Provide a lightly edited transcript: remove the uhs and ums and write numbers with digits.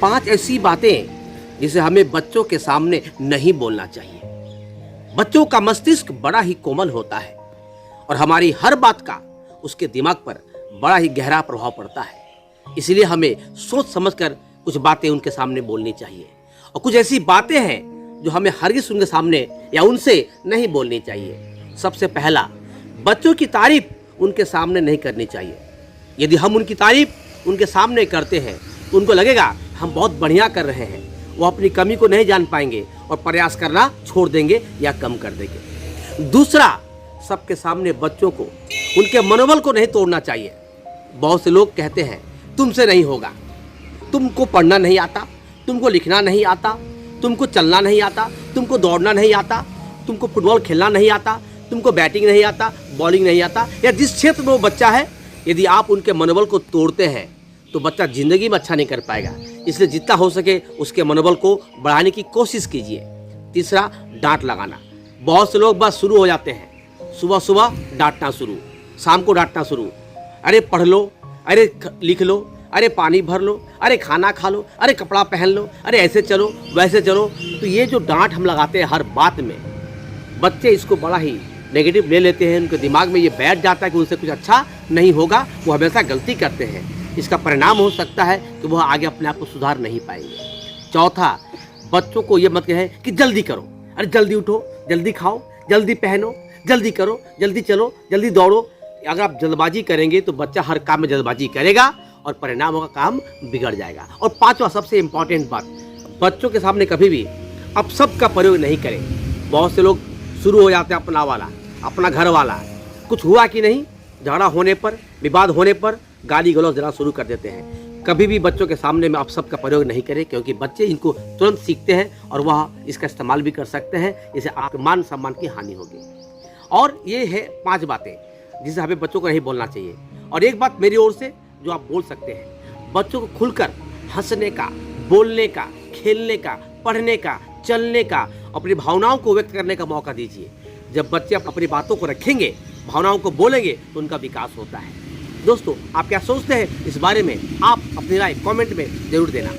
5 ऐसी बातें जिसे हमें बच्चों के सामने नहीं बोलना चाहिए। बच्चों का मस्तिष्क बड़ा ही कोमल होता है और हमारी हर बात का उसके दिमाग पर बड़ा ही गहरा प्रभाव पड़ता है। इसलिए हमें सोच समझकर कुछ बातें उनके सामने बोलनी चाहिए और कुछ ऐसी बातें हैं जो हमें हरगिज़ उनके सामने या उनसे नहीं बोलनी चाहिए। सबसे पहला, बच्चों की तारीफ उनके सामने नहीं करनी चाहिए। यदि हम उनकी तारीफ उनके सामने करते हैं तो उनको लगेगा हम बहुत बढ़िया कर रहे हैं। वो अपनी कमी को नहीं जान पाएंगे और प्रयास करना छोड़ देंगे या कम कर देंगे। दूसरा, सबके सामने बच्चों को उनके मनोबल को नहीं तोड़ना चाहिए। बहुत से लोग कहते हैं तुमसे नहीं होगा, तुमको पढ़ना नहीं आता, तुमको लिखना नहीं आता, तुमको चलना नहीं आता, तुमको दौड़ना नहीं आता, तुमको फुटबॉल खेलना नहीं आता, तुमको बैटिंग नहीं आता, बॉलिंग नहीं आता, या जिस क्षेत्र में वो बच्चा है, यदि आप उनके मनोबल को तोड़ते हैं तो बच्चा ज़िंदगी में अच्छा नहीं कर पाएगा। इसलिए जितना हो सके उसके मनोबल को बढ़ाने की कोशिश कीजिए। तीसरा, डांट लगाना। बहुत से लोग बस शुरू हो जाते हैं, सुबह सुबह डांटना शुरू, शाम को डांटना शुरू। अरे पढ़ लो, अरे लिख लो, अरे पानी भर लो, अरे खाना खा लो, अरे कपड़ा पहन लो, अरे ऐसे चलो वैसे चलो। तो ये जो डांट हम लगाते हैं हर बात में, बच्चे इसको बड़ा ही नेगेटिव ले लेते हैं। उनके दिमाग में ये बैठ जाता है कि उनसे कुछ अच्छा नहीं होगा, वो हमेशा गलती करते हैं। इसका परिणाम हो सकता है कि वह आगे अपने आप को सुधार नहीं पाएंगे। चौथा, बच्चों को ये मत कहे कि जल्दी करो, अरे जल्दी उठो, जल्दी खाओ, जल्दी पहनो, जल्दी करो, जल्दी चलो, जल्दी दौड़ो। अगर आप जल्दबाजी करेंगे तो बच्चा हर काम में जल्दबाजी करेगा और परिणाम होगा काम बिगड़ जाएगा। और पांचवा, सबसे इम्पॉर्टेंट बात, बच्चों के सामने कभी भी अपशब्द का प्रयोग नहीं करें। बहुत से लोग शुरू हो जाते हैं अपना वाला, अपना घर वाला, कुछ हुआ कि नहीं, झगड़ा होने पर, विवाद होने पर गाली गलौज देना शुरू कर देते हैं। कभी भी बच्चों के सामने में अपशब्द का प्रयोग नहीं करें, क्योंकि बच्चे इनको तुरंत सीखते हैं और वह इसका इस्तेमाल भी कर सकते हैं। इससे आपके मान सम्मान की हानि होगी। और ये है 5 बातें जिसे हमें बच्चों को नहीं बोलना चाहिए। और एक बात मेरी ओर से जो आप बोल सकते हैं, बच्चों को खुलकर हंसने का, बोलने का, खेलने का, पढ़ने का, चलने का, अपनी भावनाओं को व्यक्त करने का मौका दीजिए। जब बच्चे अपनी बातों को रखेंगे, भावनाओं को बोलेंगे, तो उनका विकास होता है। दोस्तों, आप क्या सोचते हैं इस बारे में? आप अपनी राय कमेंट में जरूर देना।